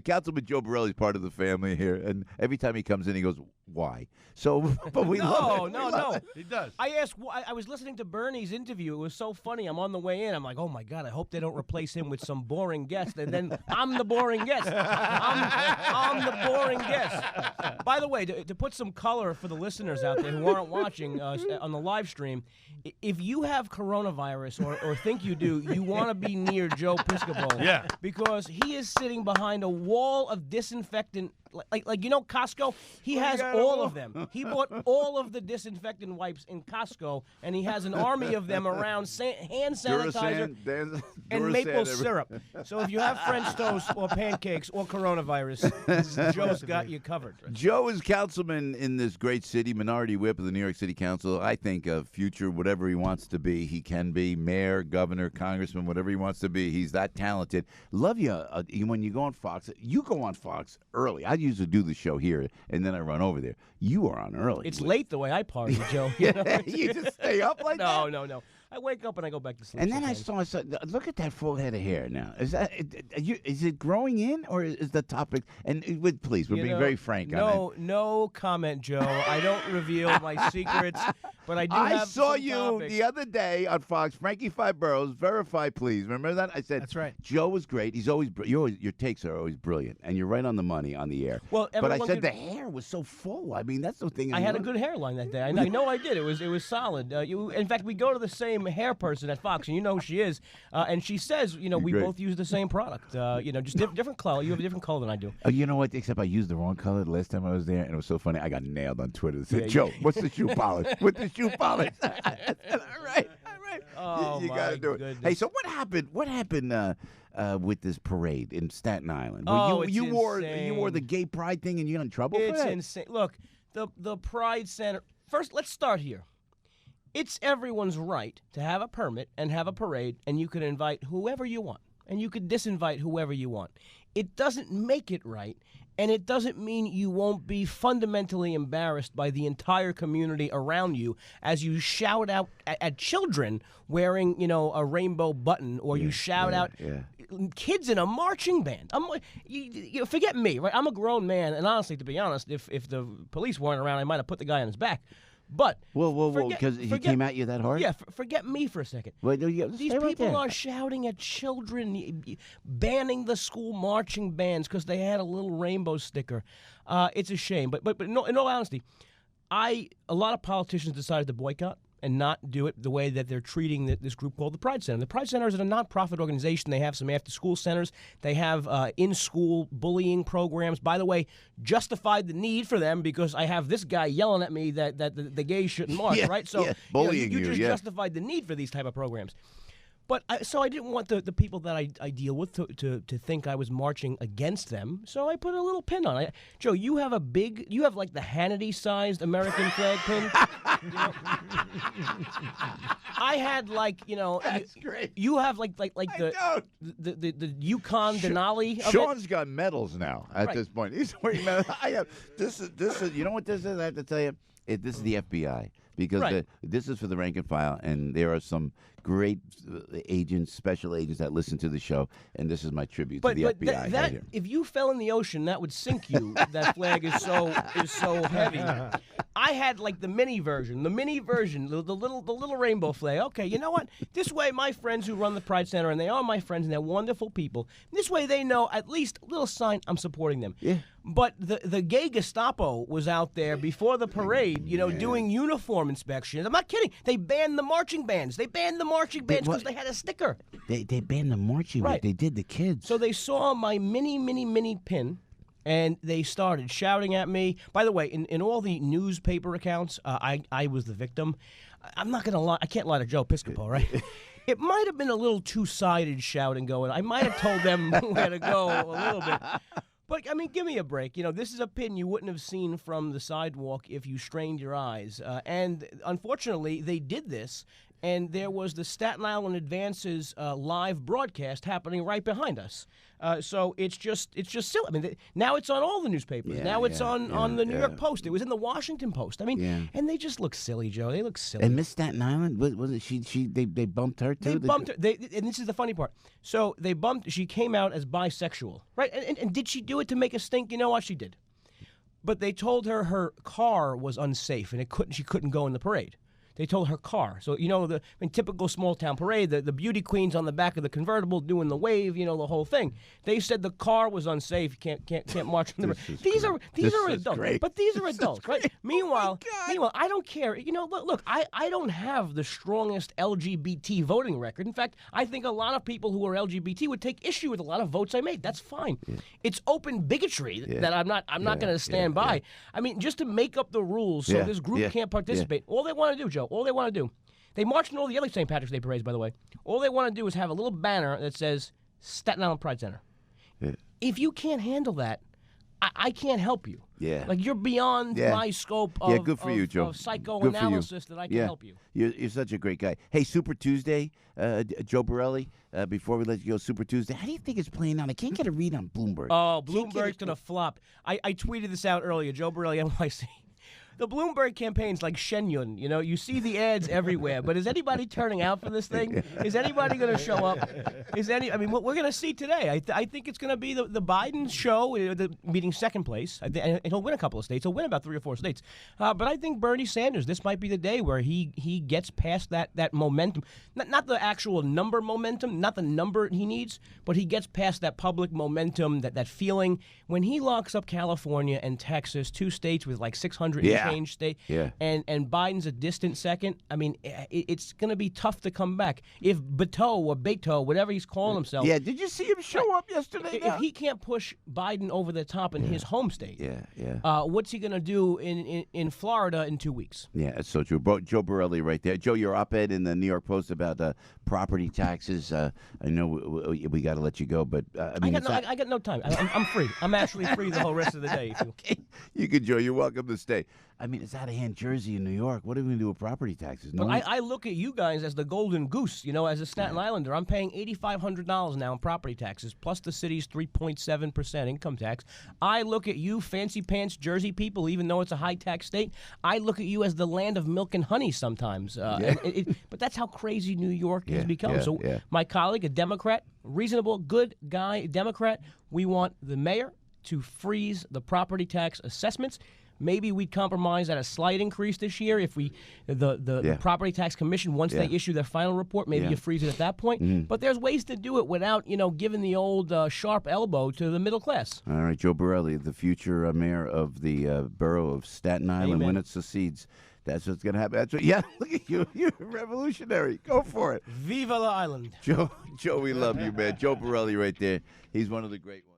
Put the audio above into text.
Councilman Joe Borelli is part of the family here, and every time he comes in, he goes, "Why?" So, but we love it. No. He does. I asked. I was listening to Bernie's interview. It was so funny. I'm on the way in. I'm like, oh my God, I hope they don't replace him with some boring guest. And then I'm the boring guest. I'm the boring guest. By the way, to put some color for the listeners out there who aren't watching on the live stream, if you have coronavirus or think you do, you want to be near Joe Piscopo. Yeah. Because he is sitting behind a wall of disinfectant. Like you know Costco? He has all of them. He bought all of the disinfectant wipes in Costco, and he has an army of them around hand sanitizer and maple syrup. So if you have French toast or pancakes or coronavirus, Joe's got you covered. Joe is councilman in this great city, minority whip of the New York City Council. I think of future, whatever he wants to be, he can be mayor, governor, congressman, whatever he wants to be. He's that talented. Love you. When you go on Fox, you go on Fox early. I usually do the show here, and then I run over there. You are on early. It's late the way I party, Joe. You know? You just stay up like that? No. I wake up and I go back to sleep. And then I saw, look at that full head of hair now. Is it growing in, or is the topic? And please, we're being very frank. No comment, Joe. I don't reveal my secrets, but I do have I saw some you topics. the other day on Fox. Frankie Five Boroughs, verify, please. Remember that? I said That's right. Joe was great. He's always your takes are always brilliant, and you're right on the money on the air. Well, but I said the hair was so full. I mean, that's the thing. I had a good hairline that day. I know I did. It was solid. In fact, we go to the same hair person at Fox, and you know who she is. And she says, we great. both use the same product. Just different color. You have a different color than I do. You know what? Except I used the wrong color the last time I was there, and it was so funny. I got nailed on Twitter. They said, Joe, what's the shoe polish? What's the shoe polish? All right. Oh, you got to do it. goodness. Hey, so what happened? What happened with this parade in Staten Island? You wore the gay pride thing, and you got in trouble for that? It's insane. Look, the Pride Center. First, let's start here. It's everyone's right to have a permit and have a parade, and you can invite whoever you want, and you could disinvite whoever you want. It doesn't make it right, and it doesn't mean you won't be fundamentally embarrassed by the entire community around you as you shout out at children wearing, a rainbow button, or you shout out kids in a marching band. Forget me, right? I'm a grown man, and honestly, to be honest, if the police weren't around, I might have put the guy on his back. But whoa, because he came at you that hard? Yeah, forget me for a second. These people are shouting at children, banning the school marching bands because they had a little rainbow sticker. It's a shame. But in all honesty, a lot of politicians decided to boycott and not do it the way that they're treating this group called the Pride Center. The Pride Center is a nonprofit organization. They have some after-school centers. They have in-school bullying programs. By the way, justified the need for them because I have this guy yelling at me that the gays shouldn't march, right? So bullying you just justified the need for these type of programs. But I didn't want the people that I deal with to think I was marching against them. So I put a little pin on it. Joe, you have like the Hannity-sized American flag pin. I had That's great. You have like the Yukon Denali. Sean's got medals now at this point. He's wearing medals. I have this is you know what this is? I have to tell you, this is the FBI. Because this is for the rank and file, and there are some great special agents that listen to the show, and this is my tribute to the FBI. Right here. If you fell in the ocean, that would sink you. That flag is so heavy. I had like the mini version, the little rainbow flag. Okay, you know what? This way, my friends who run the Pride Center, and they are my friends, and they're wonderful people. This way, they know at least a little sign I'm supporting them. Yeah. But the gay Gestapo was out there before the parade, doing uniform inspections. I'm not kidding. They banned the marching bands. They banned the marching bands because they had a sticker. They banned the marching band. They did the kids. So they saw my mini pin, and they started shouting at me. By the way, in all the newspaper accounts, I was the victim. I'm not going to lie. I can't lie to Joe Piscopo, right? It might have been a little two-sided shouting going. I might have told them where to go a little bit. But, I mean, give me a break. This is a pin you wouldn't have seen from the sidewalk if you strained your eyes. And, unfortunately, they did this and there was the Staten Island Advances live broadcast happening right behind us. So it's just silly. I mean, now it's on all the newspapers. Now it's on the New York Post. It was in the Washington Post. I mean, and they just look silly, Joe. They look silly. And Miss Staten Island, was it they bumped her too? They bumped her. And this is the funny part. So they bumped. She came out as bisexual, right? And did she do it to make a stink? You know what? She did. But they told her car was unsafe and she couldn't go in the parade. They told her car. So, in typical small-town parade, the beauty queen's on the back of the convertible doing the wave, the whole thing. They said the car was unsafe. Can't march on the parade. These are adults. Great. But these are adults, right? Meanwhile, I don't care. Look, I don't have the strongest LGBT voting record. In fact, I think a lot of people who are LGBT would take issue with a lot of votes I made. That's fine. Yeah. It's open bigotry that I'm not going to stand by. Yeah. I mean, just to make up the rules so this group can't participate. All they want to do, Joe, all they want to do, they march in all the other St. Patrick's Day parades, by the way. All they want to do is have a little banner that says Staten Island Pride Center. Yeah. If you can't handle that, I can't help you. Yeah. Like, you're beyond my scope of, good for you, Joe. Of psychoanalysis that I can help you. You're such a great guy. Hey, Super Tuesday, Joe Borelli, before we let you go, Super Tuesday, how do you think it's playing on? I can't get a read on Bloomberg. Oh, Bloomberg's going to flop. I tweeted this out earlier, Joe Borelli, NYC. The Bloomberg campaign's like Shenyun. You see the ads everywhere, but is anybody turning out for this thing? Is anybody going to show up? What we're going to see today, I think it's going to be the Biden show, meeting second place. And he'll win a couple of states. He'll win about 3 or 4 states. But I think Bernie Sanders, this might be the day where he gets past that momentum. Not the actual number momentum, not the number he needs, but he gets past that public momentum, that feeling. When he locks up California and Texas, 2 states with like 600 change state, and Biden's a distant second, it's going to be tough to come back. If Beto, whatever he's calling himself. Yeah, did you see him show up yesterday? If he can't push Biden over the top in his home state, what's he going to do in Florida in 2 weeks? Yeah, that's so true. Joe Borelli right there. Joe, your op-ed in the New York Post about property taxes. I know we got to let you go, but I got no time. I'm free. I'm actually free the whole rest of the day. Okay. You can, Joe. You're welcome to stay. It's out of hand Jersey and New York. What are we going to do with property taxes? No, I look at you guys as the golden goose, as a Staten Islander. I'm paying $8,500 now in property taxes, plus the city's 3.7% income tax. I look at you, fancy pants Jersey people, even though it's a high-tax state. I look at you as the land of milk and honey sometimes. But that's how crazy New York has become. My colleague, a Democrat, reasonable, good guy, Democrat, we want the mayor to freeze the property tax assessments. Maybe we'd compromise at a slight increase this year if the Property Tax Commission, once they issue their final report, maybe you freeze it at that point. Mm-hmm. But there's ways to do it without, giving the old sharp elbow to the middle class. All right, Joe Borelli, the future mayor of the borough of Staten Island, when it succeeds. That's what's going to happen. Look at you. You're revolutionary. Go for it. Viva la island. Joe, we love you, man. Joe Borelli right there. He's one of the great ones.